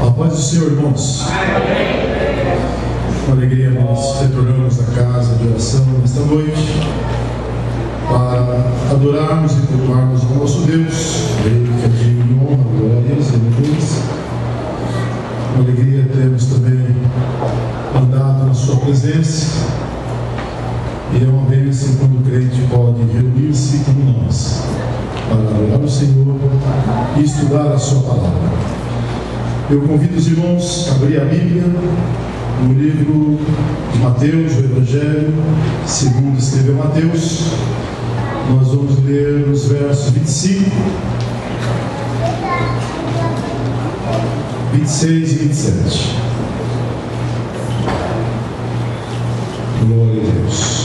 A paz do Senhor, irmãos. Com alegria nós retornamos à casa de oração nesta noite para adorarmos e cultuarmos o nosso Deus, Ele que é digno de honra, glória a Deus e louvores. Com alegria temos também andado na sua presença, e é uma bênção quando o crente pode reunir-se como nós para adorar o Senhor e estudar a sua palavra. Eu convido os irmãos a abrir a Bíblia no livro de Mateus, o Evangelho segundo escreveu Mateus. Nós vamos ler os versos 25, 26 e 27. Glória a Deus.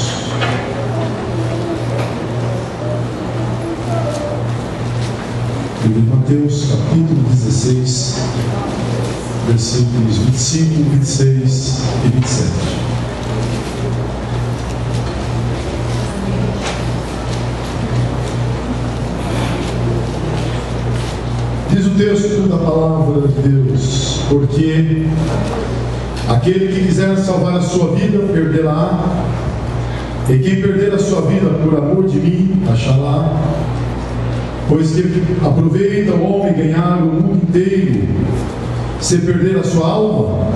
Livro de Mateus, capítulo 16, versículos 25, 26 e 27. Diz o texto da palavra de Deus: porque aquele que quiser salvar a sua vida, perdê-la, e quem perder a sua vida por amor de mim, achará. Pois que aproveita o homem ganhar o mundo inteiro, se perder a sua alma?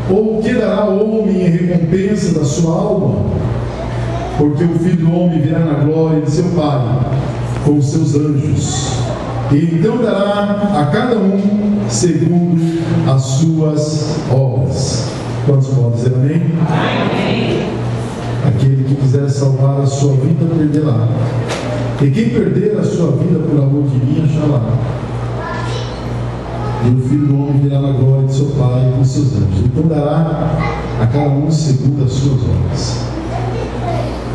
Ou o que dará o homem em recompensa da sua alma? Porque o Filho do Homem virá na glória de seu Pai com os seus anjos, e então dará a cada um segundo as suas obras. Quantos podem dizer amém? Amém. Aquele que quiser salvar a sua vida, perdê-la, e quem perder a sua vida por amor de mim, achará. E o Filho do Homem virá na glória de seu Pai com seus anjos, então dará a cada um segundo as suas obras.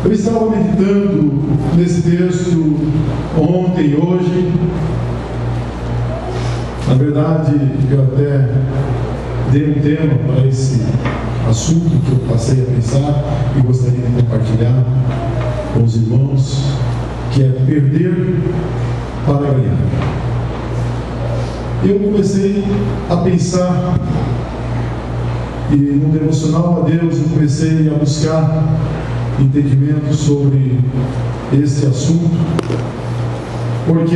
Eu estava meditando nesse texto ontem e hoje. Na verdade, eu até dei um tema para esse assunto que eu passei a pensar e gostaria de compartilhar com os irmãos, que é perder para ganhar. Eu comecei a pensar, e no devocional a Deus eu comecei a buscar entendimento sobre este assunto, porque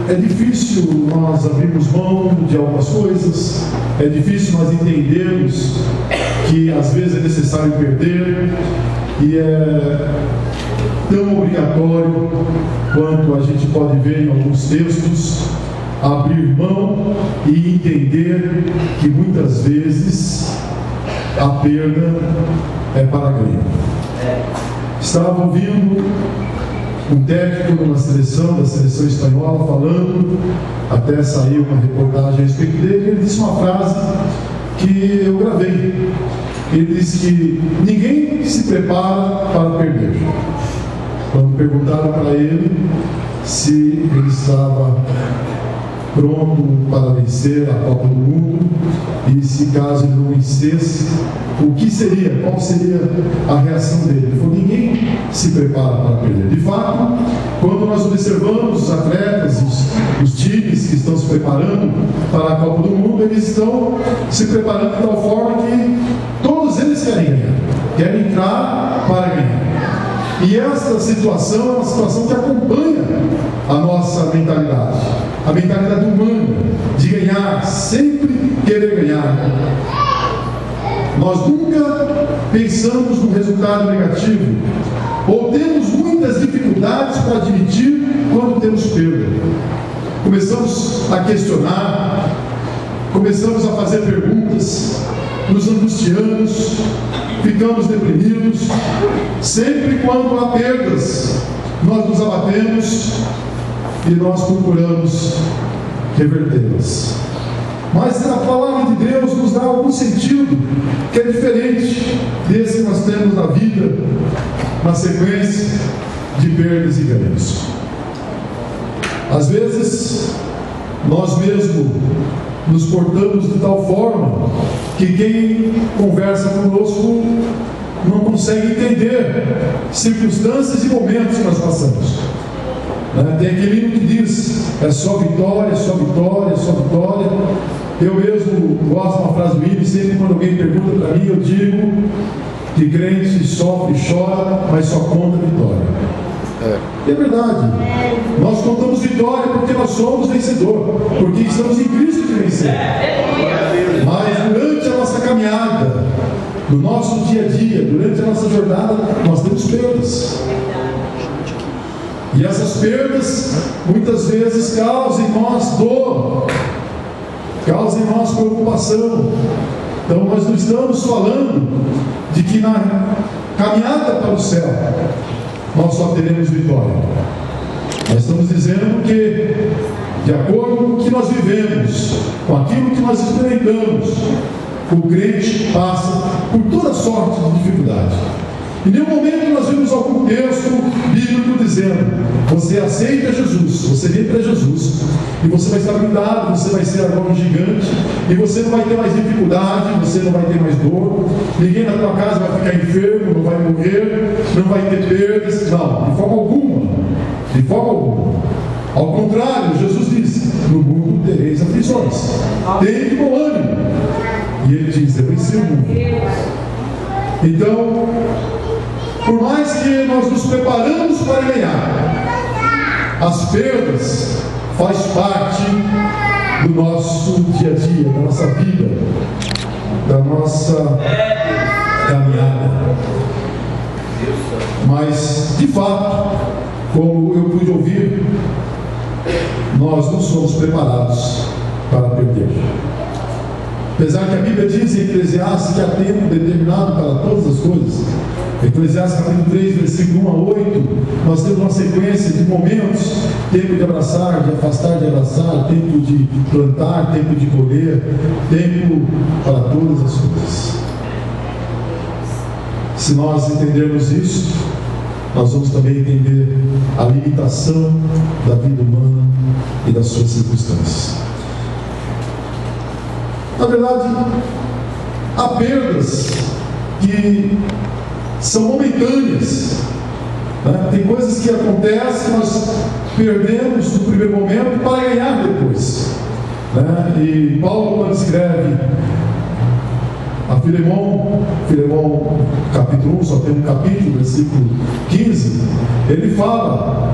é difícil nós abrirmos mão de algumas coisas, é difícil nós entendermos que às vezes é necessário perder, e é tão obrigatório quanto a gente pode ver em alguns textos, abrir mão e entender que muitas vezes a perda é para ganho. Estava ouvindo um técnico numa seleção, da seleção espanhola, falando, até saiu uma reportagem a respeito dele, ele disse uma frase que eu gravei. Ele disse que ninguém se prepara para perder. Quando perguntaram para ele se ele estava pronto para vencer a Copa do Mundo, e se caso ele não vencesse, o que seria? Qual seria a reação dele? Ele falou: ninguém se prepara para perder. De fato, quando nós observamos os atletas, os times que estão se preparando para a Copa do Mundo, eles estão se preparando de tal forma que todos eles querem ganhar, querem entrar para ganhar. E esta situação é uma situação que acompanha a nossa mentalidade, a mentalidade humana, de ganhar, sempre querer ganhar. Nós nunca pensamos no resultado negativo, ou temos muitas dificuldades para admitir quando temos perda. Começamos a questionar, começamos a fazer perguntas, nos angustiamos, ficamos deprimidos. Sempre quando há perdas, nós nos abatemos e nós procuramos revertê-las. Mas a palavra de Deus nos dá algum sentido que é diferente desse que nós temos na vida, na sequência de perdas e ganhos. Às vezes, nós mesmos nos portamos de tal forma que quem conversa conosco não consegue entender circunstâncias e momentos que nós passamos. Tem aquele hino que diz: é só vitória, só vitória, só vitória. Eu mesmo gosto de uma frase do Ives, sempre quando alguém pergunta para mim, eu digo que crente sofre e chora, mas só conta vitória. É verdade. Nós contamos vitória porque nós somos vencedor, porque estamos em Cristo de vencer. Mas durante a nossa caminhada, no nosso dia a dia, durante a nossa jornada, nós temos perdas. E essas perdas muitas vezes causam em nós dor, causam em nós preocupação. Então nós não estamos falando de que na caminhada para o céu nós só teremos vitória. Nós estamos dizendo que, de acordo com o que nós vivemos, com aquilo que nós experimentamos, o crente passa por toda sorte de dificuldade. Em nenhum momento nós vimos algum texto bíblico dizendo: você aceita Jesus, você vem para Jesus, e você vai estar blindado, você vai ser agora um gigante, e você não vai ter mais dificuldade, você não vai ter mais dor, ninguém na tua casa vai ficar enfermo, não vai morrer, não vai ter perdas. Não, de forma alguma, de forma alguma. Ao contrário, Jesus diz: no mundo tereis aflições, tem de bom ânimo. E ele diz: eu venci o mundo. Então, por mais que nós nos preparamos para ganhar, as perdas faz parte do nosso dia a dia, da nossa vida, da nossa caminhada. Mas, de fato, como eu pude ouvir, nós não somos preparados para perder. Apesar que a Bíblia diz em Eclesiastes que há tempo determinado para todas as coisas. Eclesiastes capítulo 3, versículo 1 a 8, nós temos uma sequência de momentos: tempo de abraçar, de afastar, de abraçar, tempo de plantar, tempo de colher, tempo para todas as coisas. Se nós entendermos isso, nós vamos também entender a limitação da vida humana e das suas circunstâncias. Na verdade, há perdas que são momentâneas, né? Tem coisas que acontecem que nós perdemos no primeiro momento para ganhar depois, né? E Paulo, quando escreve a Filemão capítulo 1, só tem um capítulo, versículo 15, ele fala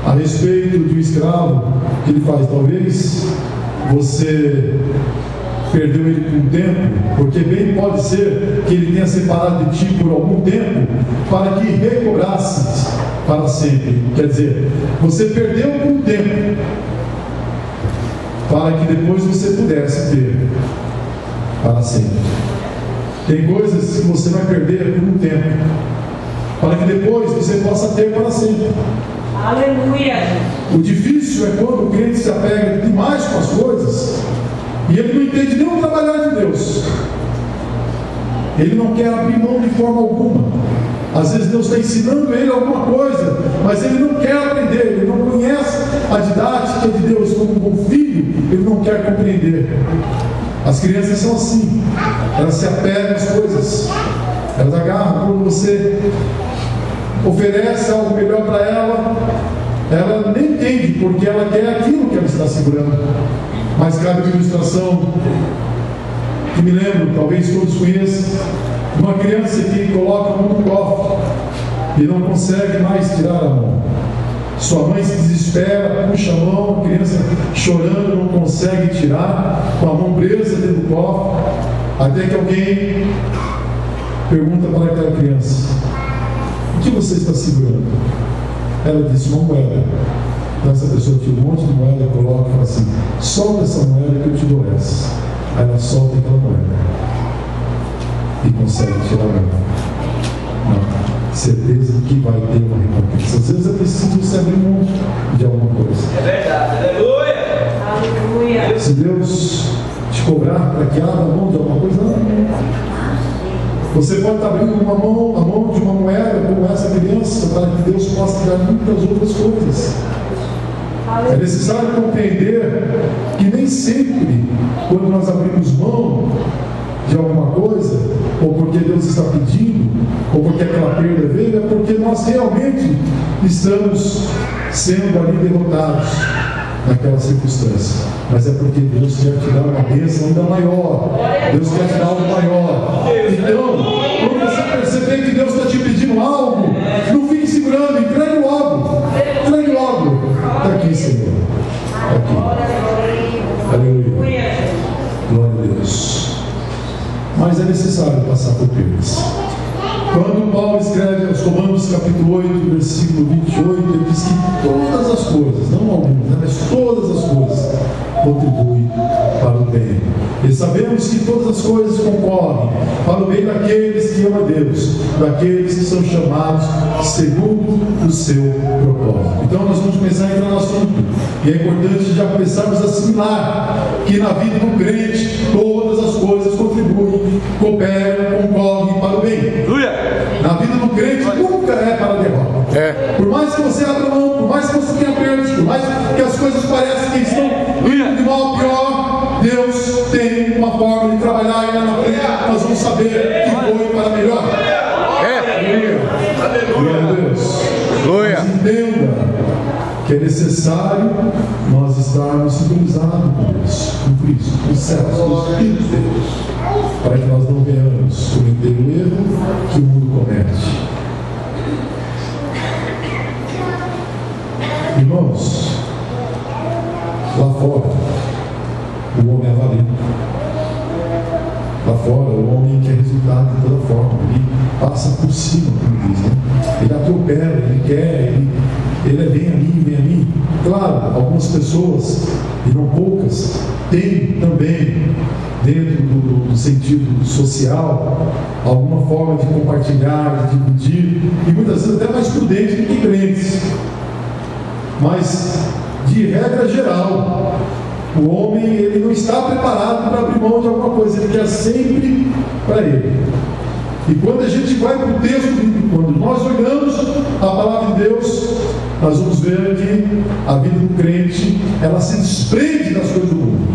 a respeito de um escravo que ele faz: talvez você perdeu ele por um tempo, porque bem pode ser que ele tenha separado de ti por algum tempo, para que recobrasse para sempre. Quer dizer, você perdeu por um tempo, para que depois você pudesse ter para sempre. Tem coisas que você vai perder por um tempo, para que depois você possa ter para sempre. Aleluia! O difícil é quando o crente se apega demais com as coisas e ele não entende nem o trabalhar de Deus. Ele não quer abrir mão de forma alguma. Às vezes Deus está ensinando ele alguma coisa, mas ele não quer aprender, ele não conhece a didática de Deus como um bom filho, ele não quer compreender. As crianças são assim, elas se apegam às coisas, elas agarram. Quando você oferece algo melhor para ela, ela nem entende, porque ela quer aquilo que ela está segurando. Mas cabe uma ilustração que me lembro, talvez todos conheçam, uma criança que coloca a mão no cofre e não consegue mais tirar a mão. Sua mãe se desespera, puxa a mão, a criança chorando, não consegue tirar, com a mão presa dentro do cofre, até que alguém pergunta para aquela criança: o que você está segurando? Ela disse: uma moeda. Então essa pessoa tira um monte de moeda, coloca e fala assim: solta essa moeda que eu te dou essa. Aí ela solta aquela moeda e consegue tirar a moeda. Não. Certeza que vai ter uma recompensa. Às vezes é preciso se abrir mão de alguma coisa. É verdade, aleluia! Aleluia! Se Deus te cobrar para que abra a mão de alguma coisa, não. Você pode estar abrindo a mão de uma moeda como essa criança, para que Deus possa te dar muitas outras coisas. É necessário compreender que nem sempre, quando nós abrimos mão de alguma coisa, ou porque Deus está pedindo, ou porque aquela perda veio, é porque nós realmente estamos sendo ali derrotados. naquela circunstância, mas é porque Deus quer te dar uma bênção ainda maior. Deus quer te dar algo maior. Então, quando você perceber que Deus está te pedindo algo, não fique segurando, entregue logo. Entregue logo. Está aqui, Senhor. Está aqui. Aleluia. Glória a Deus. Mas é necessário passar por perdas. Quando Paulo escreve aos Romanos capítulo 8, versículo 28, ele diz que todas as coisas, não algumas, mas todas as coisas contribuem para o bem. E sabemos que todas as coisas concorrem para o bem daqueles que amam a Deus, daqueles que são chamados segundo o seu propósito. Então nós vamos começar a entrar no assunto. E é importante já começarmos a assimilar que na vida do crente todas as coisas contribuem, cooperam, concorrem para o bem. Na vida do crente nunca é para a derrota. Por mais que você abra mão, por mais que você tenha perdas, por mais que as coisas pareçam que estão indo de mal a pior, Deus tem uma forma de trabalhar e lá na frente nós vamos saber que foi para melhor. Glória a Deus. Mas entenda que é necessário nós estarmos sintonizados com Deus, com Cristo, com os céus, com o Espírito de Deus, para que nós não venhamos cometer o erro que o mundo comete. Irmãos, lá fora o homem é avarento. Lá fora o homem quer resultado de toda forma. Ele passa por cima, como diz, né? Ele atropela, ele quer, ele é vem a mim. Claro, algumas pessoas, e não poucas, têm também, dentro do sentido social, alguma forma de compartilhar, de dividir, e muitas vezes até mais prudente do que crentes. Mas, de regra geral, o homem ele não está preparado para abrir mão de alguma coisa, ele quer sempre para ele. E quando a gente vai para o texto, quando nós olhamos a palavra de Deus, nós vamos ver que a vida do crente, ela se desprende das coisas do mundo.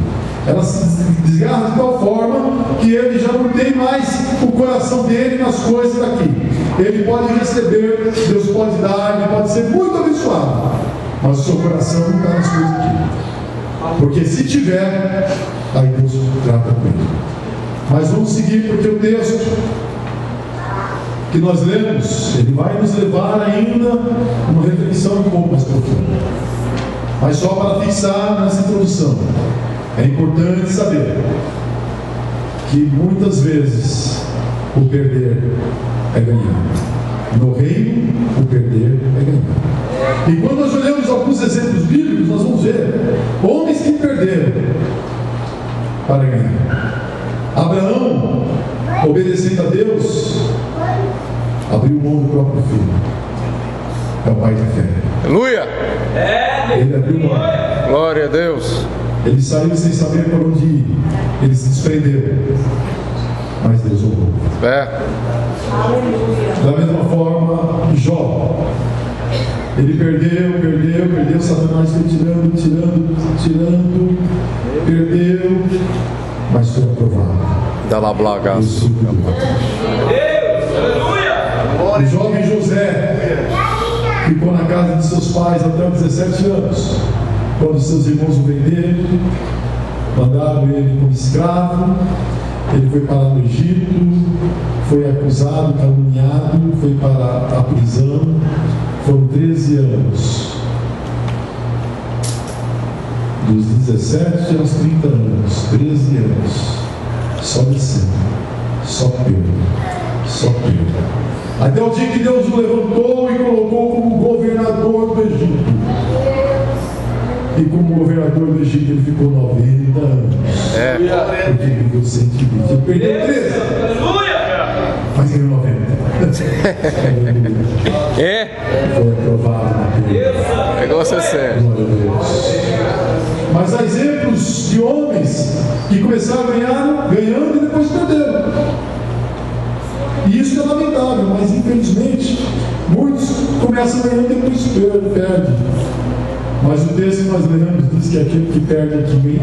Ela se desgarra de tal forma que ele já não tem mais o coração dele nas coisas daqui. Ele pode receber, Deus pode dar, ele pode ser muito abençoado, mas o seu coração não está nas coisas aqui. Porque se tiver, aí Deus trata com ele. Mas vamos seguir, porque o texto que nós lemos, ele vai nos levar ainda a uma reflexão um pouco mais profunda. Mas só para fixar nessa introdução, é importante saber que muitas vezes o perder é ganhar. No reino, o perder é ganhar. E quando nós olhamos alguns exemplos bíblicos, nós vamos ver homens que perderam para ganhar. Abraão, obedecendo a Deus, abriu mão do próprio filho. É o pai da fé. Aleluia! Ele abriu mão. Glória a Deus. Ele saiu sem saber para onde ir. Ele se desprendeu. Mas Deus honrou. Da mesma forma, Jó. Ele perdeu, Satanás foi tirando, perdeu, mas foi aprovado. Dá lá blagaço. O jovem José ficou na casa de seus pais até os 17 anos. Quando seus irmãos o venderam, mandaram ele como escravo. Ele foi para o Egito, foi acusado, caluniado, foi para a prisão. Foram 13 anos. Dos 17 aos 30 anos, 13 anos. Só descendo, só perda. Até o dia que Deus o levantou e colocou como governador do Egito. E como governador do Egito ele ficou 90 anos. Porque ele viveu 120. Ele perdeu 13. Mas ganhou 90. Foi aprovado na perda. Negócio é sério. Glória a Deus. Mas há exemplos de homens que começaram a ganhar, ganhando e depois perderam. E isso é lamentável, mas infelizmente muitos começam ganhando e depois perdem. Mas o texto que nós lemos diz que aquele que perde aqui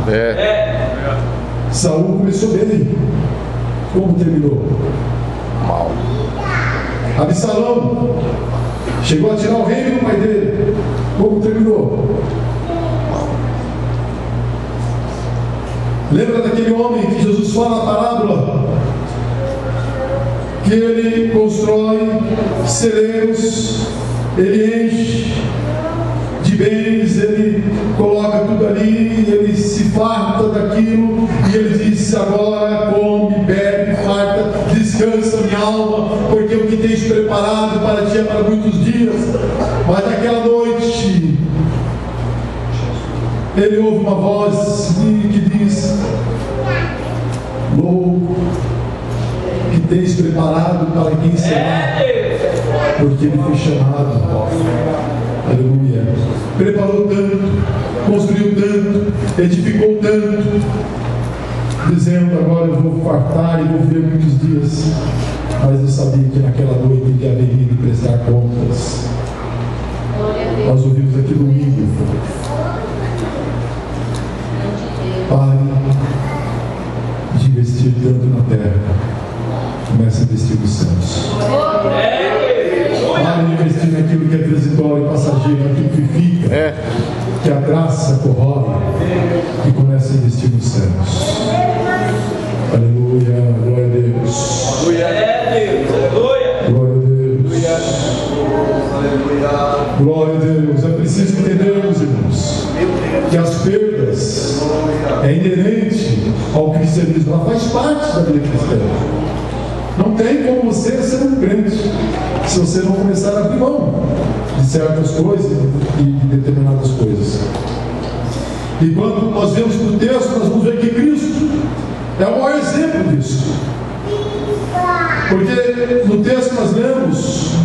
ganha. Saul começou bem. Como terminou? Mal. Absalão chegou a tirar o reino do pai dele. Como terminou? Lembra daquele homem que Jesus fala na parábola? Que ele constrói celeiros, ele enche de bens, ele coloca tudo ali, ele se farta daquilo, e ele diz: agora come, bebe, farta, descansa minha alma, porque o que tens preparado para ti é para muitos dias. Mas naquela noite ele ouve uma voz que diz: louco, que tens preparado para quem será, porque ele foi chamado. Aleluia. Preparou tanto, construiu tanto, edificou tanto, dizendo: agora eu vou fartar e vou viver muitos dias. Mas eu sabia que naquela noite ele haveria de prestar contas. Nós ouvimos aqui domingo: pare de investir tanto na terra, comece a investir nos céus. Pare de investir naquilo que é transitório e passageiro, naquilo que fica, que a graça corrói, e comece a investir nos céus. Aleluia, glória a Deus. Glória a Deus. Glória a Deus. É preciso entendermos, irmãos, que as perdas é inerente ao cristianismo, ela faz parte da vida cristã. Não tem como você ser um crente se você não começar a abrir mão de certas coisas e de determinadas coisas. E quando nós vemos no texto, nós vamos ver que Cristo é o maior exemplo disso. Porque no texto nós lemos,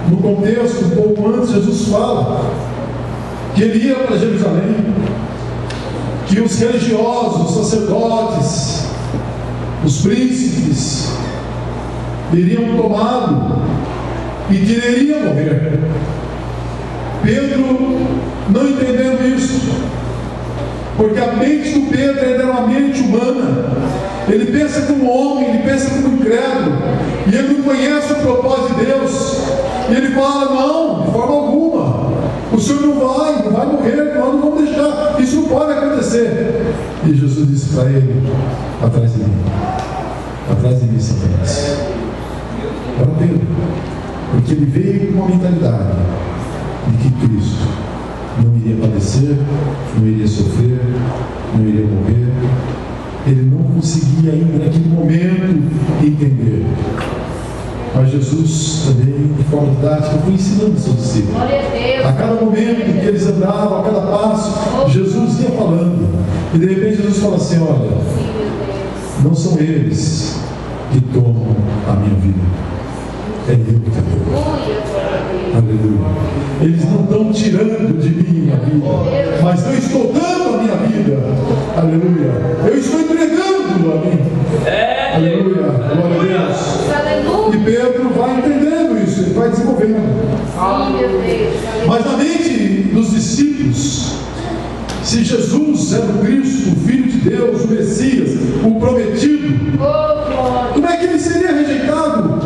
no contexto, um pouco antes, Jesus fala que ele ia para Jerusalém, que os religiosos, os sacerdotes, os príncipes iriam tomá-lo e que ele iria morrer. Pedro, não entendendo isso, porque a mente do Pedro era uma mente humana, ele pensa como homem, ele pensa como incrédulo, e ele não conhece o propósito de Deus, e ele fala: não, de forma alguma, o Senhor não vai morrer, nós não vamos deixar, isso não pode acontecer. E Jesus disse para ele: atrás de mim, Satanás. Para Pedro, porque ele veio com uma mentalidade de que Cristo não iria padecer, não iria sofrer, não iria morrer. Ele não conseguia ainda naquele momento entender. Mas Jesus também, de forma didática, foi ensinando seus discípulos. A cada momento que eles andavam, a cada passo, Jesus ia falando. E de repente Jesus fala assim: olha, não são eles que tomam a minha vida, é eu que dou. Aleluia. Eles não estão tirando de mim a vida, mas eu estou dando a minha vida. Aleluia. Eu estou entregando a mim. Aleluia. Glória a Deus. E Pedro vai entendendo isso, ele vai desenvolvendo. Mas na mente dos discípulos, se Jesus era o Cristo, o Filho de Deus, o Messias, o prometido, como é que ele seria rejeitado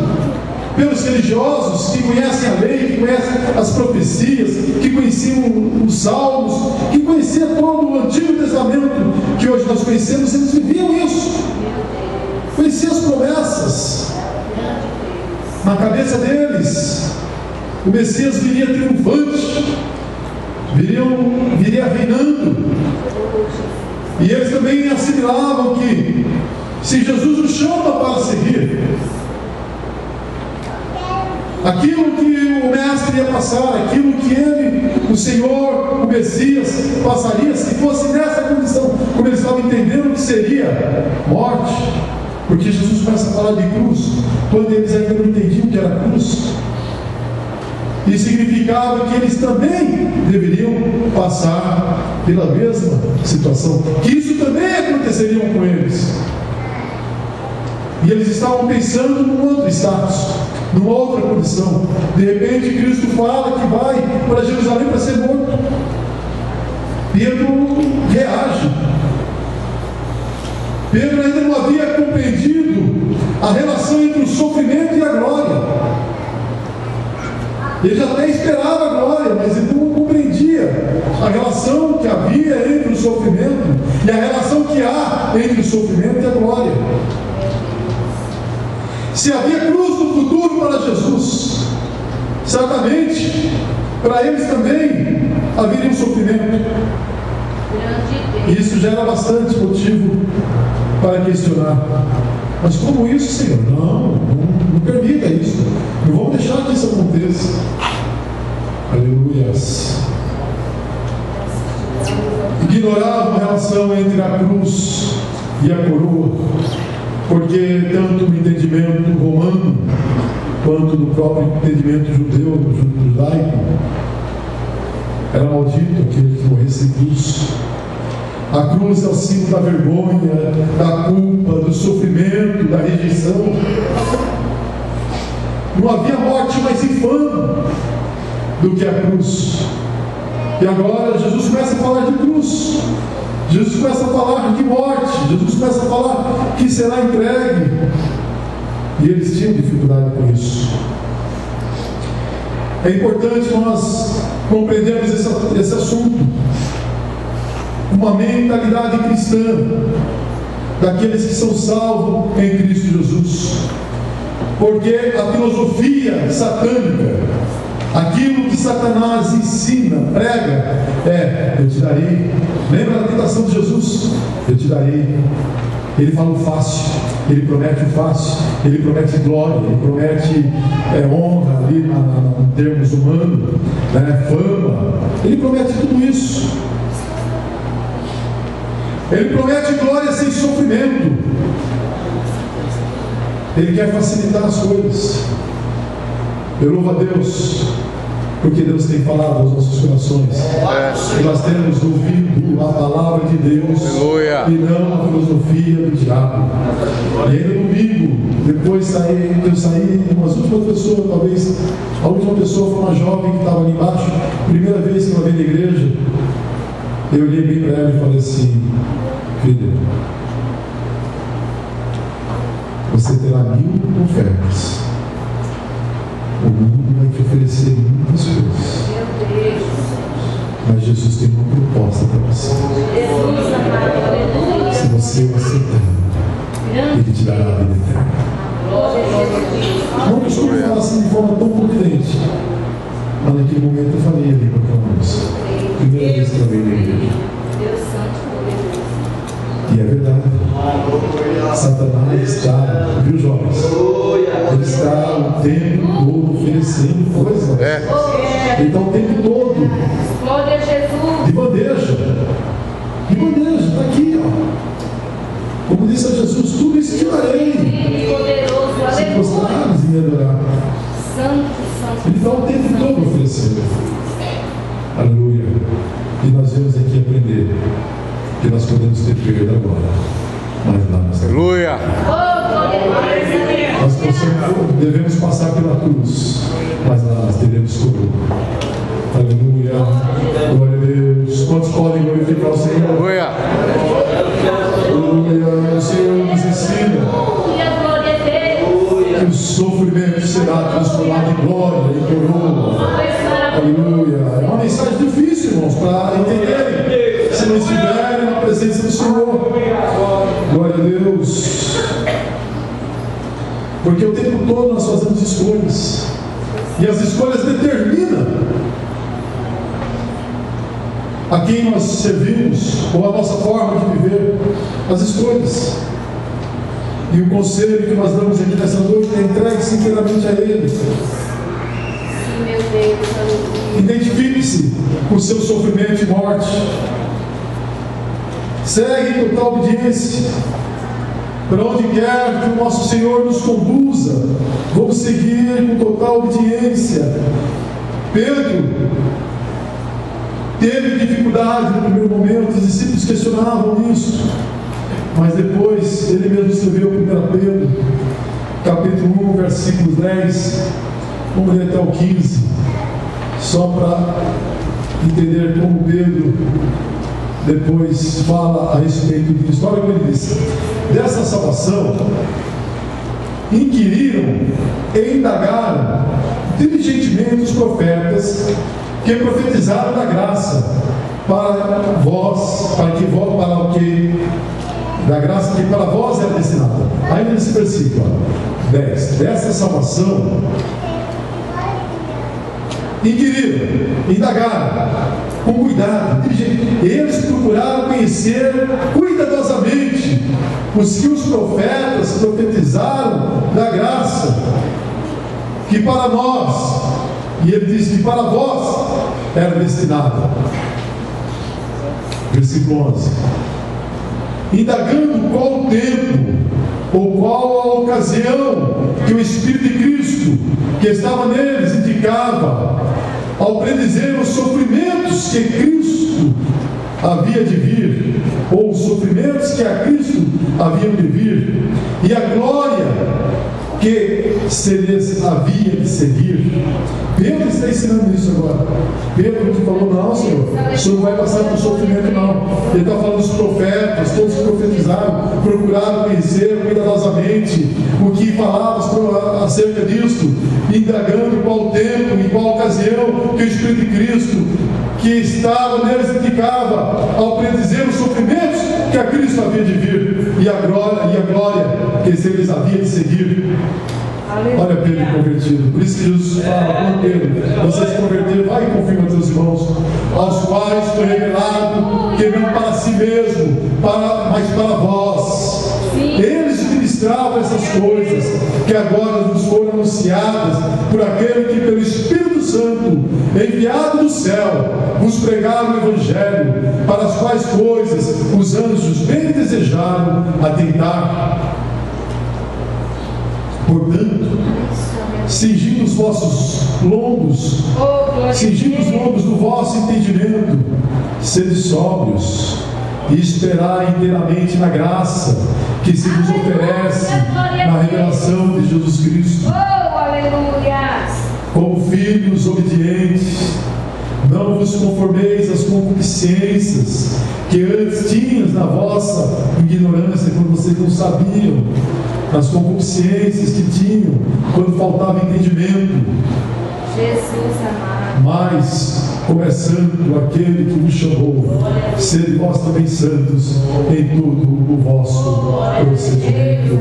pelos religiosos que conhecem a lei, que conhecem as profecias, que conheciam os salmos, que conheciam todo o Antigo Testamento que hoje nós conhecemos? Eles viviam isso, conheciam as promessas. Na cabeça deles, o Messias viria triunfante, viria reinando. E eles também assimilavam que, se Jesus nos chama para seguir, aquilo que o Mestre ia passar, aquilo que ele, o Senhor, o Messias, passaria, se fosse nessa condição, como eles estavam entendendo que seria morte, porque Jesus começa a falar de cruz, quando eles ainda não entendiam que era cruz. E significava que eles também deveriam passar pela mesma situação, que isso também aconteceria com eles. E eles estavam pensando num outro status, numa outra condição. De repente Cristo fala que vai para Jerusalém para ser morto. Pedro reage. Pedro ainda não havia compreendido a relação entre o sofrimento e a glória. Ele já até esperava a glória, mas ele não compreendia a relação que havia entre o o sofrimento e a relação que há entre o sofrimento e a glória. Se havia cruz no futuro para Jesus, certamente para eles também haveria um sofrimento. E isso já era bastante motivo para questionar. Mas como isso, Senhor? Não permita isso. Não vamos deixar que isso aconteça. Aleluias. Ignoravam a relação entre a cruz e a coroa, porque tanto no entendimento romano quanto no próprio entendimento judeu, judaico, era maldito aquele que morresse em cruz. A cruz é o símbolo da vergonha, da culpa, do sofrimento, da rejeição. Não havia morte mais infame do que a cruz. E agora Jesus começa a falar de cruz. Jesus começa a falar de morte. Jesus começa a falar que será entregue. E eles tinham dificuldade com isso. É importante nós compreendermos esse assunto. Uma mentalidade cristã daqueles que são salvos em Cristo Jesus. Porque a filosofia satânica, aquilo que Satanás ensina, prega, eu te darei. Lembra da tentação de Jesus? Eu te darei. Ele fala o fácil, ele promete o fácil, ele promete glória, ele promete honra ali em termos humanos, fama. Ele promete tudo isso. Ele promete glória sem sofrimento. Ele quer facilitar as coisas. Eu louvo a Deus, porque Deus tem falado aos nossos corações. E nós temos ouvido a palavra de Deus. Aleluia. E não a filosofia do diabo. E aí no domingo, depois eu saí, umas últimas pessoas, talvez a última pessoa foi uma jovem que estava ali embaixo, primeira vez que eu vi na igreja. Eu olhei bem para ela e falei assim: filha, você terá 1000 ofertas. O mundo vai te oferecer muitas coisas. Mas Jesus tem uma proposta para você. Se você o aceitar, Ele te dará a vida eterna. Não costumo falar assim de forma tão confidente, mas naquele momento eu falei ali para a moça. Primeira vez que eu veio na igreja. E é verdade. Satanás está, viu, jovens? Ele está o tempo todo oferecendo coisas. Ele está o tempo todo. Glória a Jesus. De bandeja. De bandeja, está aqui, ó. Como disse a Jesus, tudo isso te darei. Poderoso, Se gostares de me adorar. Santo. Ele está o tempo todo oferecendo. Aleluia. E nós vamos aqui aprender que nós podemos ter perda agora, mas lá nós temos. Aleluia. Nós devemos passar pela cruz, mas lá nós teremos coroa. Aleluia. Glória a Deus. Quantos podem glorificar o Senhor? Aleluia. Aleluia. O Senhor nos ensina que o sofrimento será transformado em glória e coroa. Aleluia. É uma mensagem difícil, irmãos, para entenderem, se não estiverem na presença do Senhor. Glória a Deus. Porque o tempo todo nós fazemos escolhas, e as escolhas determinam a quem nós servimos, ou a nossa forma de viver. As escolhas. E o conselho que nós damos aqui nessa noite é: entregue-se inteiramente a Ele. Meu Deus, Identifique-se com o seu sofrimento e morte. Segue em total obediência. Para onde quer que o nosso Senhor nos conduza, vamos seguir com total obediência. Pedro teve dificuldade no primeiro momento, os discípulos questionavam isso, mas depois ele mesmo escreveu 1 Pedro, capítulo 1, versículos 10, vamos ler até o 15, só para entender como Pedro depois fala a respeito disso. Olha o que ele diz: dessa salvação inquiriram e indagaram diligentemente os profetas que profetizaram da graça para vós, da graça que para vós é destinada. Aí nesse versículo 10, dessa salvação, inquiriram, indagaram, com cuidado, eles procuraram conhecer cuidadosamente os que os profetas profetizaram da graça que para nós, e ele diz que para vós era destinada. Versículo 11: indagando qual o tempo ou qual a ocasião que o Espírito de Cristo que estava neles indicava ao predizer os sofrimentos que Cristo havia de vir, ou os sofrimentos que a Cristo haviam de vir, e a glória que se lhes havia de seguir. Pedro está ensinando isso agora. Pedro que falou: não, Senhor, o Senhor não vai passar por sofrimento, não. Ele está falando dos profetas, todos que profetizaram, procuraram conhecer cuidadosamente o que falava acerca disso, indagando qual o tempo e qual a ocasião que o Espírito de Cristo que estava neles indicava ao predizer os sofrimentos que a Cristo havia de vir, e a glória que eles havia de seguir. Olha Pedro convertido. Por isso que Jesus fala: quando Pedro, você se converter, vai e confirma teus irmãos, aos quais foi revelado que não para si mesmo, mas para vós. Eles ministravam essas coisas que agora nos foram anunciadas por aquele que pelo Espírito Santo, enviado do céu, vos pregaram o Evangelho, para as quais coisas os anjos bem desejaram atentar. Portanto, cingindo os vossos lombos, cingindo os lombos do vosso entendimento, sede sóbrios e esperai inteiramente na graça que se vos oferece na revelação de Jesus Cristo. Como filhos obedientes, não vos conformeis às concupiscências que antes tinhas na vossa ignorância, quando vocês não sabiam, as concupiscências que tinham quando faltava entendimento. Jesus amado. Mas, como é santo aquele que vos chamou, sede vós também santos em tudo o vosso procedimento.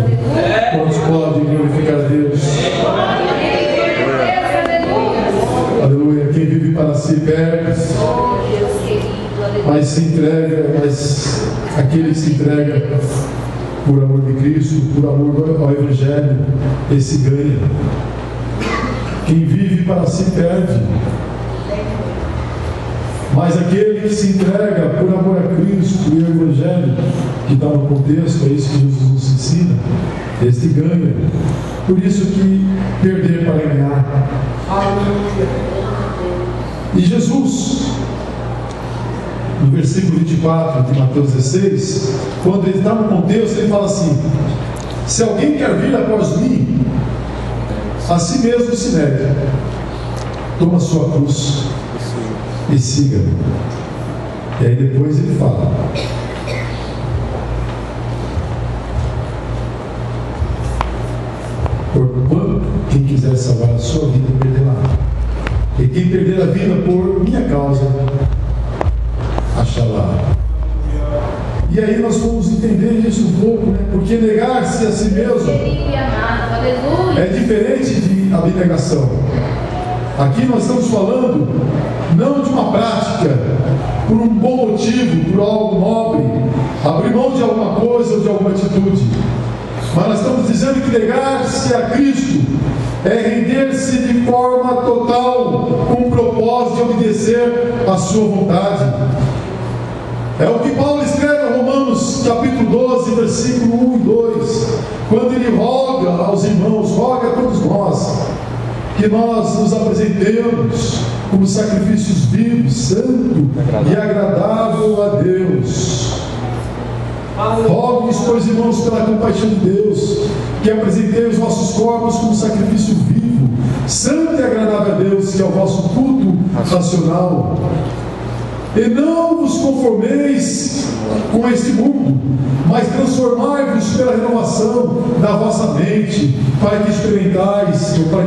Quantos podem glorificar a Deus? Aleluia. Quem vive para si perde, mas se entrega, mas aquele que se entrega por amor de Cristo, por amor ao Evangelho, esse ganha. Quem vive para si perde, mas aquele que se entrega por amor a Cristo e ao Evangelho, que está no contexto, é isso que Jesus nos ensina, este ganha. Por isso que perder para ganhar. E Jesus, no versículo 24 de Mateus 16, quando ele está no contexto, ele fala assim: se alguém quer vir após mim, a si mesmo se negue, toma sua cruz e siga-me. E aí depois ele fala: porquanto quem quiser salvar a sua vida perderá, e quem perder a vida por minha causa achará. E aí nós vamos entender isso um pouco, né? Porque negar-se a si mesmo é diferente de abnegação. Aqui nós estamos falando não de uma prática por um bom motivo, por algo nobre, abrir mão de alguma coisa ou de alguma atitude, mas nós estamos dizendo que negar-se a Cristo é render-se de forma total, com o propósito de obedecer à sua vontade. É o que Paulo escreve em Romanos capítulo 12, versículo 1 e 2, quando ele roga aos irmãos, roga a todos nós, que nós nos apresentemos como sacrifícios vivos, santo e agradável a Deus. Rogo-vos, pois, irmãos, pela compaixão de Deus, que apresentei os vossos corpos como sacrifício vivo, santo e agradável a Deus, que é o vosso culto racional. E não vos conformeis com este mundo, mas transformai-vos pela renovação da vossa mente, para que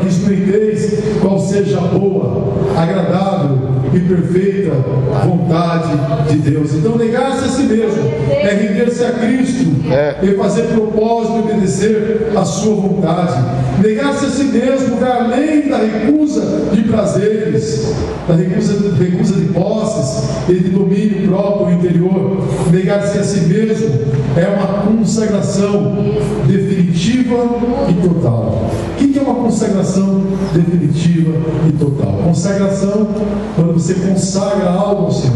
experimenteis qual seja a boa, agradável e perfeita vontade de Deus. Então, negar-se a si mesmo é render-se a Cristo e fazer propósito e obedecer a sua vontade. Negar-se a si mesmo vai além da recusa de prazeres, da recusa de posses e de domínio próprio interior. Negar-se a si mesmo é uma consagração definitiva e total. O que é uma consagração definitiva e total? Consagração, quando você consagra algo ao Senhor.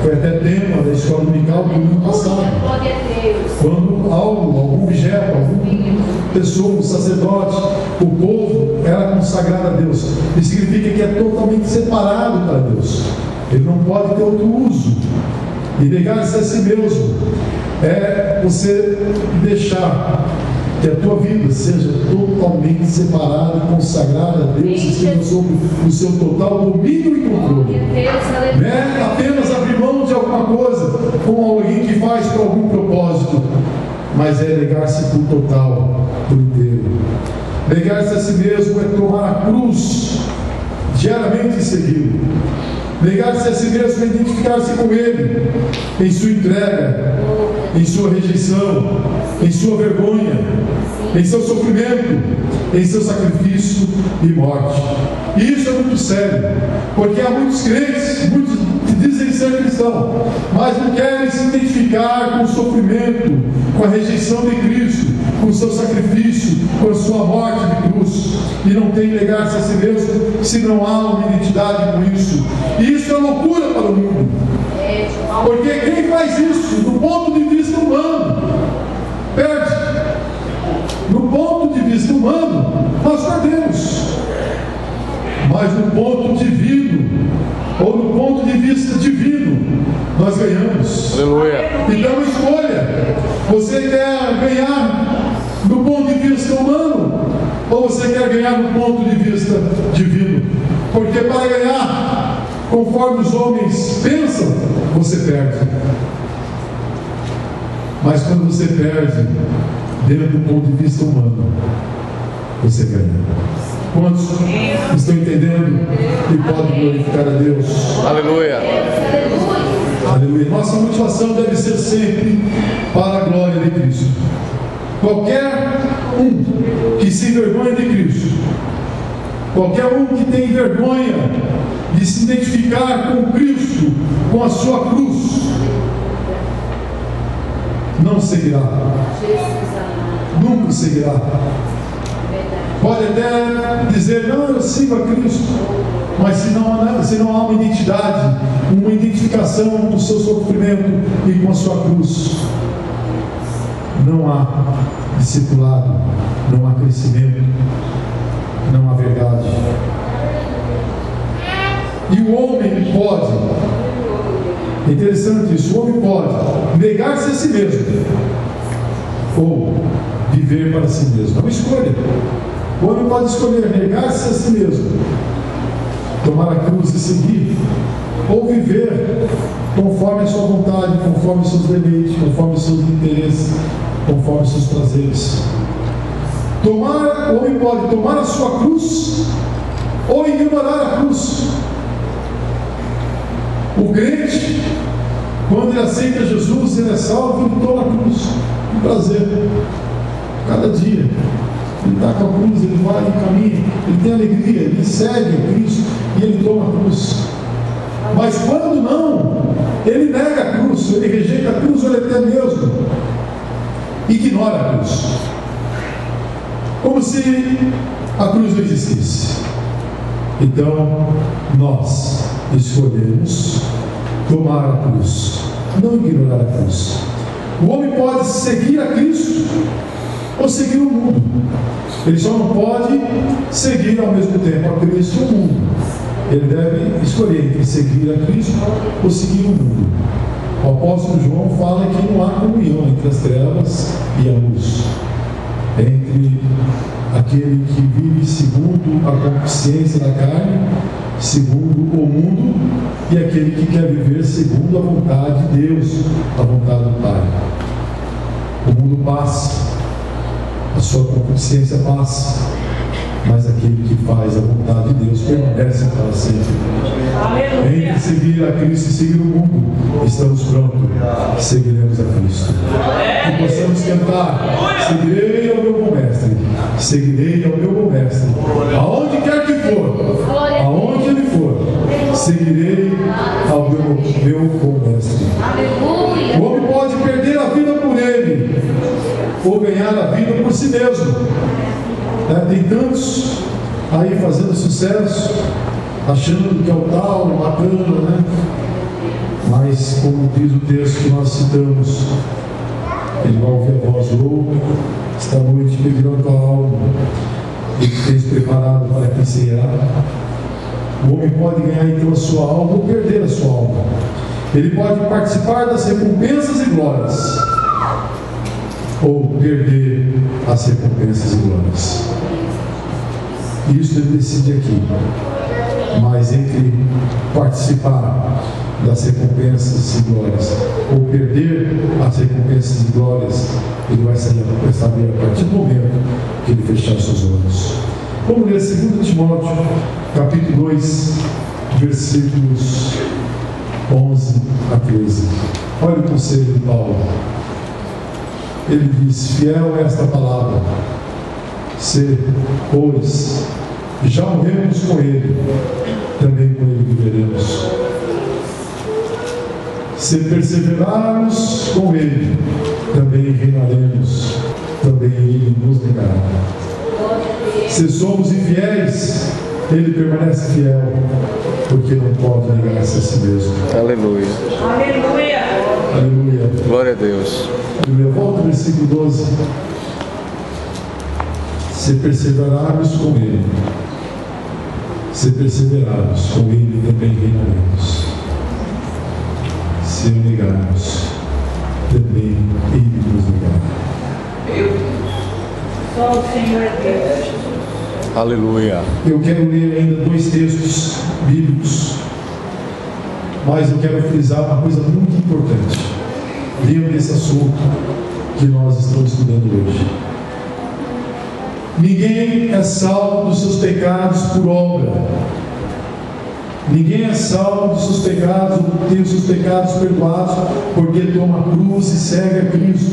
Foi até tema da escola dominical do ano passado. Quando algum objeto, alguma pessoa, um sacerdote, o povo era consagrado a Deus. Isso significa que é totalmente separado para Deus. Ele não pode ter outro uso. E negar-se a si mesmo é você deixar que a tua vida seja totalmente separada e consagrada a Deus, e seja sob o seu total domínio e controle. Não é apenas abrir mão de alguma coisa, como alguém que faz para algum propósito, mas é negar-se por total, por inteiro. Negar-se a si mesmo é tomar a cruz diariamente e segui-lo. Negar-se a si mesmo é identificar-se com Ele em sua entrega, em sua rejeição, em sua vergonha, em seu sofrimento, em seu sacrifício e morte. E isso é muito sério, porque há muitos crentes, muitos que dizem ser cristãos, mas não querem se identificar com o sofrimento, com a rejeição de Cristo, com o seu sacrifício, com a sua morte de cruz, e não tem negar-se a si mesmo, se não há uma identidade com isso. E isso é loucura para o mundo, porque quem faz isso, do ponto de vista humano, perde. No ponto de vista humano, nós perdemos, mas no ponto divino, ou no ponto de vista divino, nós ganhamos. Aleluia. Então escolha: você quer ganhar no ponto de vista humano, ou você quer ganhar no ponto de vista divino? Porque para ganhar conforme os homens pensam, você perde. Mas quando você perde dentro do ponto de vista humano, você ganha. Quantos estão entendendo e podem glorificar a Deus? Aleluia. Aleluia. Nossa motivação deve ser sempre para a glória de Cristo. Qualquer um que se envergonha de Cristo, qualquer um que tem vergonha de se identificar com Cristo, com a sua cruz, não seguirá. Nunca seguirá. Pode até dizer: não, eu sigo a Cristo, mas se não há uma identidade, uma identificação com o seu sofrimento e com a sua cruz, não há discipulado, não há crescimento, não há verdade. E o homem pode, é interessante isso, o homem pode negar-se a si mesmo ou viver para si mesmo. É uma escolha. O homem pode escolher negar-se a si mesmo, tomar a cruz e seguir, ou viver conforme a sua vontade, conforme os seus deleites, conforme os seus interesses, conforme os seus prazeres. O homem pode tomar a sua cruz ou ignorar a cruz. O crente, quando ele aceita Jesus, ele é salvo, ele toma a cruz, com prazer, cada dia. Ele está com a cruz, ele vai, ele caminha, ele tem alegria, ele segue a Cristo e ele toma a cruz. Mas quando não, ele nega a cruz, ele rejeita a cruz, ou ele até mesmo ignora a cruz, como se a cruz não existisse. Então, nós escolhemos tomar a cruz, não ignorar a cruz. O homem pode seguir a Cristo ou seguir o mundo. Ele só não pode seguir ao mesmo tempo a Cristo e o mundo. Ele deve escolher entre seguir a Cristo ou seguir o mundo. O apóstolo João fala que não há comunhão entre as trevas e a luz, entre aquele que vive segundo a consciência da carne, segundo o mundo, e aquele que quer viver segundo a vontade de Deus, a vontade do Pai. O mundo passa, a sua consciência passa, mas aquele que faz a vontade de Deus permanece para sempre. Entre seguir a Cristo e seguir o mundo, estamos prontos, seguiremos a Cristo. Que possamos cantar: seguirei ao meu bom mestre, seguirei ao meu bom mestre, aonde quer que for, aonde ele for, seguirei ao meu bom mestre. O homem pode perder a vida por ele, ou ganhar a vida por si mesmo. Tem tantos aí fazendo sucesso, achando que é o tal, bacana, né? Mas, como diz o texto que nós citamos, ele vai ouvir a voz louca, esta noite beberão a tua alma, ele fez preparado para quem será. O homem pode ganhar então a sua alma ou perder a sua alma. Ele pode participar das recompensas e glórias, ou perder as recompensas e glórias. Isso ele decide aqui. Mas entre participar das recompensas e glórias ou perder as recompensas e glórias, ele vai saber a partir do momento que ele fechar seus olhos. Vamos ler 2 Timóteo, capítulo 2, versículos 11 a 13. Olha o conselho de Paulo. Ele diz: fiel é esta palavra, se, pois, já morremos com ele, também com ele viveremos. Se perseverarmos com ele, também reinaremos, também ele nos negará. Se somos infiéis, ele permanece fiel, porque não pode negar-se a si mesmo. Aleluia. Aleluia. Aleluia. Glória a Deus. Aleluia. Volta ao versículo 12. Se perseverarmos com ele, se perseverarmos com ele, também reinaremos. Se o negarmos, também ele nos negará. Só o Senhor Deus. Aleluia. Eu quero ler ainda 2 textos bíblicos, mas eu quero frisar uma coisa muito importante dentro desse assunto que nós estamos estudando hoje. Ninguém é salvo dos seus pecados por obra. Ninguém é salvo dos seus pecados, ou tem os seus pecados perdoados, porque toma a cruz e segue a Cristo.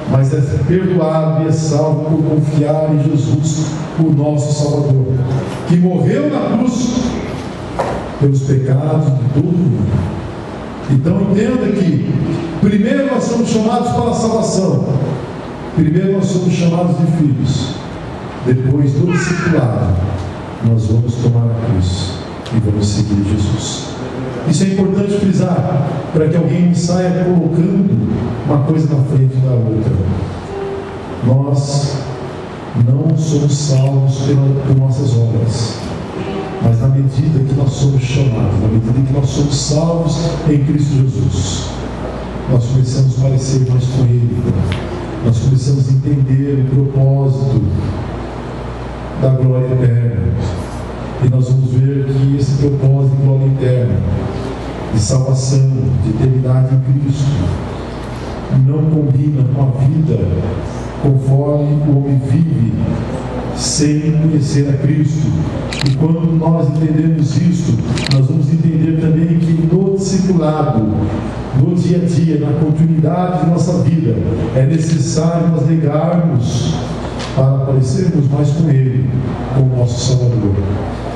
Mas é perdoado e é salvo por confiar em Jesus, o nosso Salvador, que morreu na cruz pelos pecados de todo mundo. Então entenda que primeiro nós somos chamados para a salvação, primeiro nós somos chamados de filhos, depois do discipulado nós vamos tomar a cruz e vamos seguir Jesus. Isso é importante frisar, para que alguém não saia colocando uma coisa na frente da outra. Nós não somos salvos por nossas obras, mas na medida que nós somos chamados, na medida que nós somos salvos em Cristo Jesus, nós começamos a parecer mais com Ele, nós começamos a entender o propósito da glória eterna, e nós vamos ver que esse propósito de glória eterna, de salvação, de eternidade em Cristo, não combina com a vida conforme o homem vive sem conhecer a Cristo. E quando nós entendemos isso, nós vamos entender também que no discipulado, no dia a dia, na continuidade de nossa vida, é necessário nós negarmos para parecermos mais com Ele, com o nosso Salvador.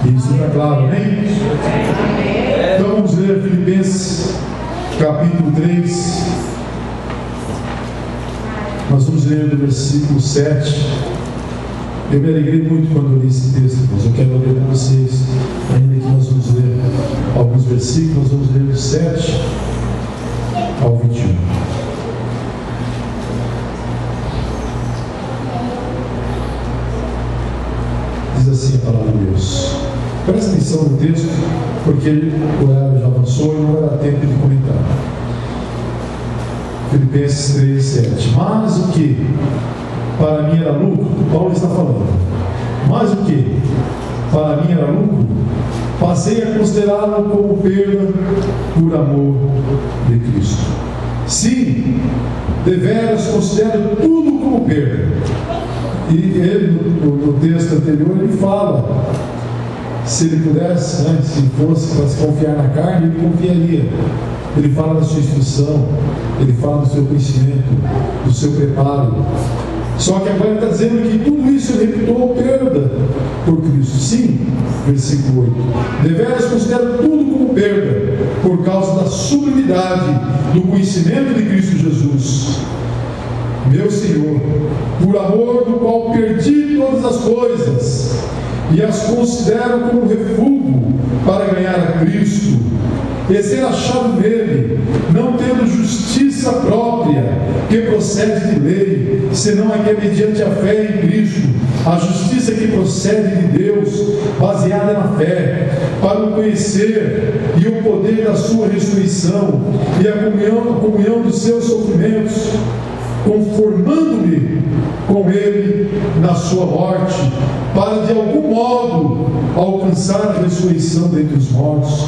Isso está claro, amém? Então vamos ler Filipenses capítulo 3. Nós vamos ler do versículo 7. Eu me alegrei muito quando eu li esse texto, mas eu quero ler com vocês, ainda que nós vamos ler alguns versículos, nós vamos ler do 7 ao 21. Diz assim a palavra de Deus. Presta atenção no texto, porque o horário já avançou e não vai dar tempo de comentar. Filipenses 3, 7. Mas o que para mim era lucro, Paulo está falando, mas o que para mim era lucro, passei a considerá-lo como perda por amor de Cristo. Sim, deveras considero tudo como perda. E ele, no texto anterior, ele fala, se ele pudesse, se fosse para se confiar na carne, ele confiaria. Ele fala da sua instrução, ele fala do seu conhecimento, do seu preparo. Só que agora ele está dizendo que tudo isso ele reputou perda por Cristo. Sim, versículo 8. Deveras considero tudo como perda, por causa da sublimidade do conhecimento de Cristo Jesus, meu Senhor, por amor do qual perdi todas as coisas, e as considero como refúgio para ganhar a Cristo, e ser achado nele, não tendo justiça própria, que procede de lei, senão a que é mediante a fé em Cristo, a justiça que procede de Deus, baseada na fé, para o conhecer e o poder da sua ressurreição, e a comunhão dos seus sofrimentos, conformando-me com ele na sua morte, para de algum modo alcançar a ressurreição dentre os mortos.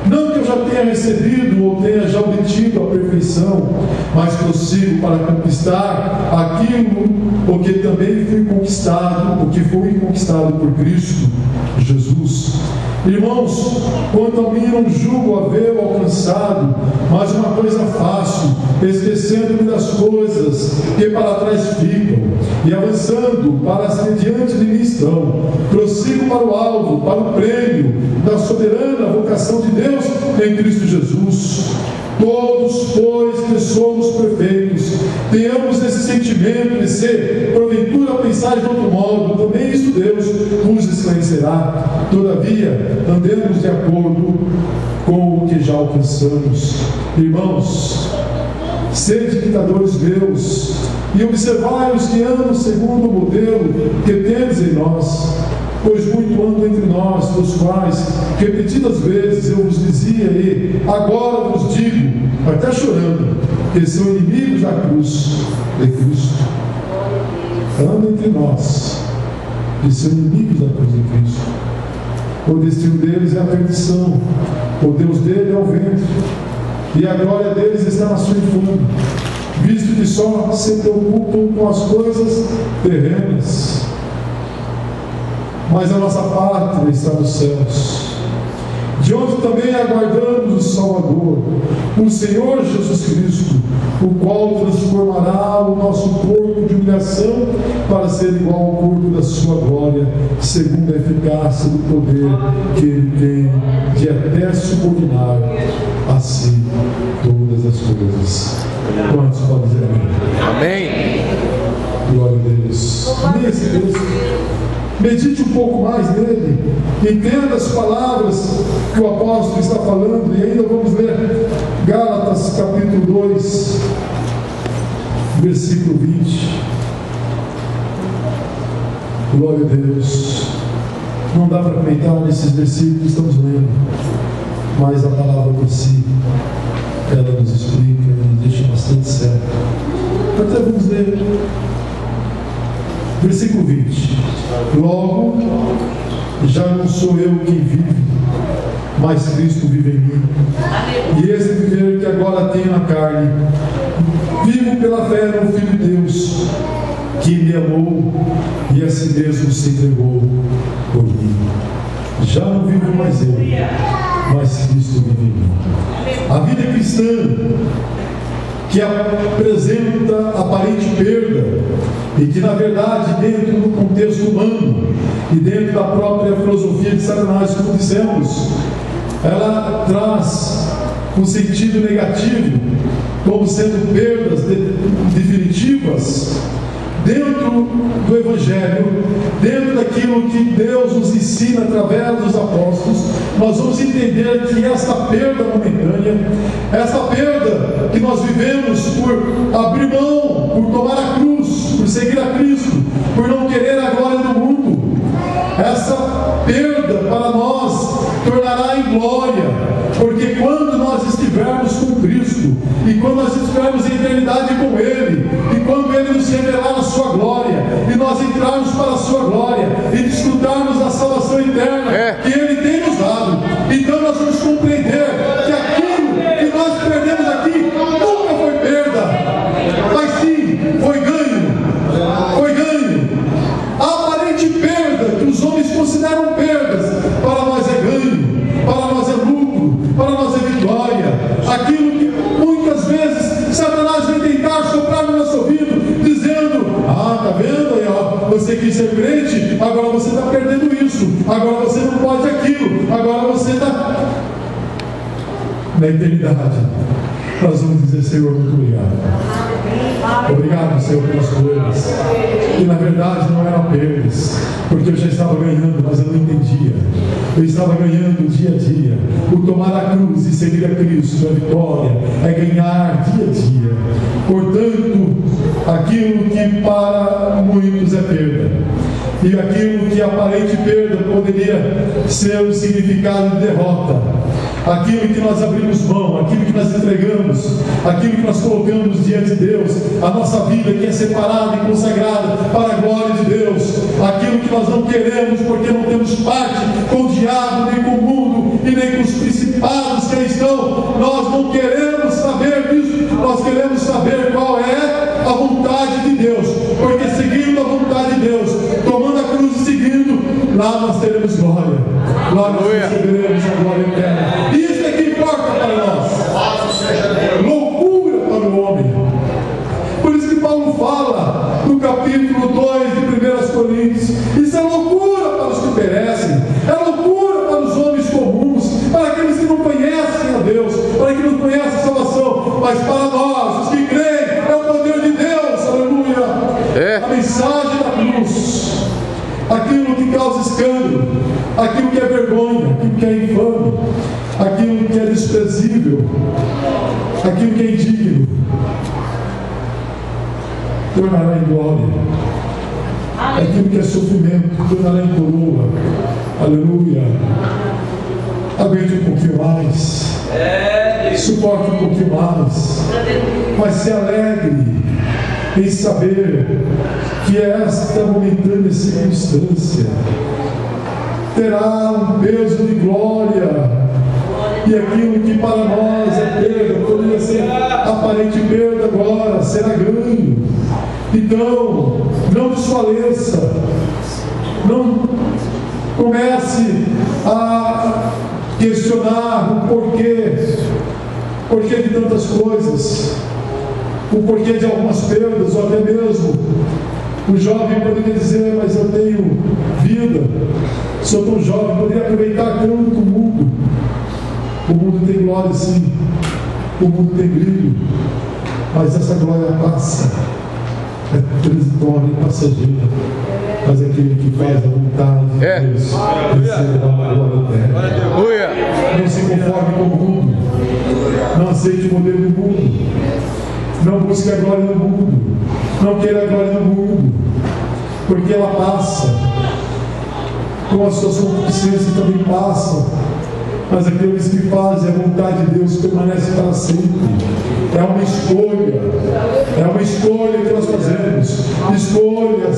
Não que eu já tenha recebido ou tenha já obtido a perfeição, mas prossigo para conquistar aquilo o que também fui conquistado, o que foi conquistado por Cristo Jesus. Irmãos, quanto a mim não julgo haver alcançado, mas uma coisa faço, esquecendo-me das coisas que para trás ficam, e avançando para as que diante de mim estão, prossigo para o alvo, para o prêmio da soberana vocação de Deus em Cristo Jesus. Todos, pois, que somos perfeitos, tenhamos esse sentimento de ser, porventura, pensar de outro modo, também isso Deus nos esclarecerá. Todavia, andemos de acordo com o que já alcançamos. Irmãos, sede imitadores meus, e observai os que andam segundo o modelo que tendes em nós. Pois muito ando entre nós, dos quais repetidas vezes eu vos dizia, e agora vos digo, até chorando, que são inimigos da cruz de Cristo. Andam entre nós, que são inimigos da cruz de Cristo. O destino deles é a perdição, o Deus dele é o ventre, e a glória deles está na sua infâmia, visto que só se preocupam com as coisas terrenas. Mas a nossa pátria está nos céus, de onde também aguardamos o Salvador, o Senhor Jesus Cristo, o qual transformará o nosso corpo de humilhação para ser igual ao corpo da sua glória, segundo a eficácia do poder que ele tem de até subordinar a si todas as coisas. Quantos podem dizer amém? Amém. Glória a Deus. Nesse texto, medite um pouco mais nele, entenda as palavras que o apóstolo está falando, e ainda vamos ler Gálatas capítulo 2, versículo 20. Glória a Deus. Não dá para comentar nesses versículos que estamos lendo, mas a palavra por si, ela nos explica e nos deixa bastante certo. Até vamos ler versículo 20. Logo, já não sou eu quem vive, mas Cristo vive em mim. E esse viver que agora tenho na carne, vivo pela fé no Filho de Deus, que me amou e a si mesmo se entregou por mim. Já não vivo mais eu, mas Cristo vive em mim. A vida cristã, que apresenta aparente perda, e que na verdade, dentro do contexto humano e dentro da própria filosofia de Satanás, como dissemos, ela traz um sentido negativo, como sendo perdas definitivas. Dentro do Evangelho, dentro daquilo que Deus nos ensina através dos apóstolos, nós vamos entender que esta perda momentânea, essa perda que nós vivemos por abrir mão, por tomar a cruz, por seguir a Cristo, por não querer a glória do mundo, essa perda para nós tornará em glória, porque quando nós estivermos com Cristo, e quando nós estivermos em eternidade com Ele, e quando Ele nos revelar a sua glória, e nós entrarmos para a sua glória, e desfrutarmos da salvação eterna que Ele tem nos dado, então nós vamos compreender que aquilo que nós perdemos aqui nunca foi você quis ser crente, agora você está perdendo isso, agora você não pode aquilo, agora você está... Na eternidade, nós vamos dizer: Senhor, muito obrigado. Obrigado, Senhor, pelas coisas. E na verdade não eram perdas, porque eu já estava ganhando, mas eu não entendia. Eu estava ganhando dia a dia. O tomar a cruz e seguir a Cristo, a vitória, é ganhar dia a dia. Portanto, aquilo que para muitos é perda, e aquilo que aparente perda poderia ser o significado de derrota, aquilo que nós abrimos mão, aquilo que nós entregamos, aquilo que nós colocamos diante de Deus, a nossa vida que é separada e consagrada para a glória de Deus, aquilo que nós não queremos porque não temos parte com o diabo, nem com o mundo e nem com os principados que aí estão, nós não queremos saber disso, nós queremos saber qual é a vontade de Deus, porque seguindo a vontade de Deus, tomando a cruz e seguindo, lá nós teremos glória, lá nós receberemos a glória eterna. Isso é que importa para nós. Loucura para o homem. Por isso que Paulo fala no capítulo 2 de 1 Coríntios: isso é loucura para os que perecem, é loucura para os homens comuns, para aqueles que não conhecem a Deus, para aqueles que não conhecem a salvação, mas para nós, os que creem, é o poder de Deus. Aleluia. A mensagem da cruz, aquilo que causa escândalo, aquilo que é vergonha, aquilo que é infame, aquilo que é desprezível, aquilo que é indigno, tornará em glória. Aquilo que é sofrimento, tornará em coroa. Aleluia. Aguente um pouquinho mais, suporte um pouquinho mais, mas se alegre em saber que esta momentânea circunstância terá um peso de glória, e aquilo que para nós é perda, poderia ser aparente perda, agora será ganho. Então, não desfaleça, não comece a questionar o porquê de tantas coisas, o porquê de algumas perdas, ou até mesmo o jovem poderia dizer: mas eu tenho vida, sou tão jovem, poderia aproveitar tanto o mundo. O mundo tem glória, sim, o mundo tem brilho, mas essa glória passa, é transitória e passageira. Mas aquele que faz a vontade de Deus receberá uma glória eterna. Não se conforme com o mundo, não aceite o modelo do mundo, não busque a glória do mundo, não queira a glória do mundo, porque ela passa, como a sua concupiscência também passa. Mas aqueles que fazem a vontade de Deus permanecem para sempre. É uma escolha que nós fazemos. Escolha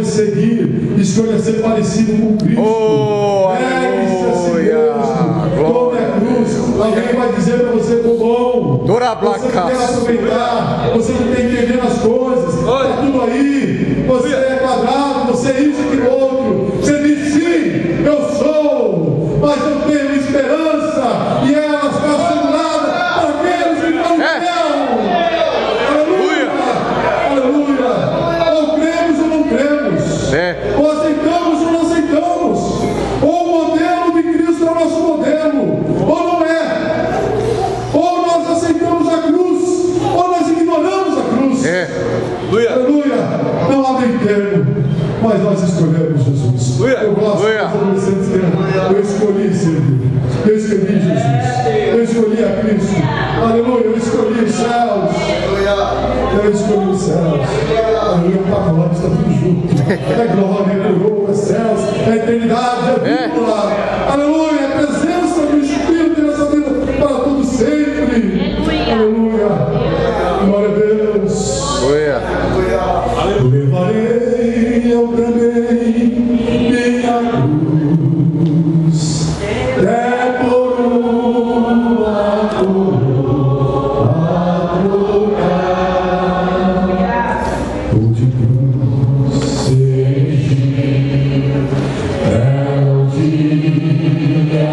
seguir, escolha ser parecido com Cristo. Negue-se a si mesmo, tome a cruz. Alguém vai dizer para você: bobão, você não quer aproveitar, você não quer entender as coisas, está tudo aí, você é quadrado, você é isso e aquilo outro. Você diz: sim, eu sou, mas eu tenho esperança, e ela está assegurada para aqueles que estão no céu. Aleluia, aleluia. Ou cremos ou não cremos, ou aceitamos ou não aceitamos, ou o modelo de Cristo é o nosso modelo, ou não é, ou nós aceitamos a cruz, ou nós ignoramos a cruz. Aleluia. Não há meio termo, mas nós escolhemos Jesus. Eu gosto dos adolescentes dizendo: eu escolhi servir, eu escolhi Jesus, eu escolhi a Cristo. Aleluia, eu escolhi os céus, eu escolhi os céus. Aleluia, o pacote está tudo junto. É glória, é coroa, é céus, é eternidade, é vínculo. Aleluia, é a presença do Espírito nessa vida para todo sempre. Aleluia, glória a Deus. Levarei eu também minha cruz, é por uma coroa ou de cruz seguir, é o dia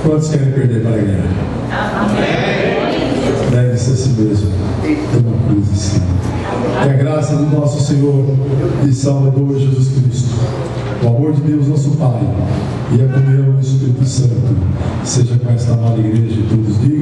Quantos querem perder para a guerra? Deve-se a si mesmo. É uma coisa assim. Que a graça do nosso Senhor e Salvador Jesus Cristo, o amor de Deus nosso Pai e a comunhão do Espírito Santo seja com esta amada igreja de todos os dias.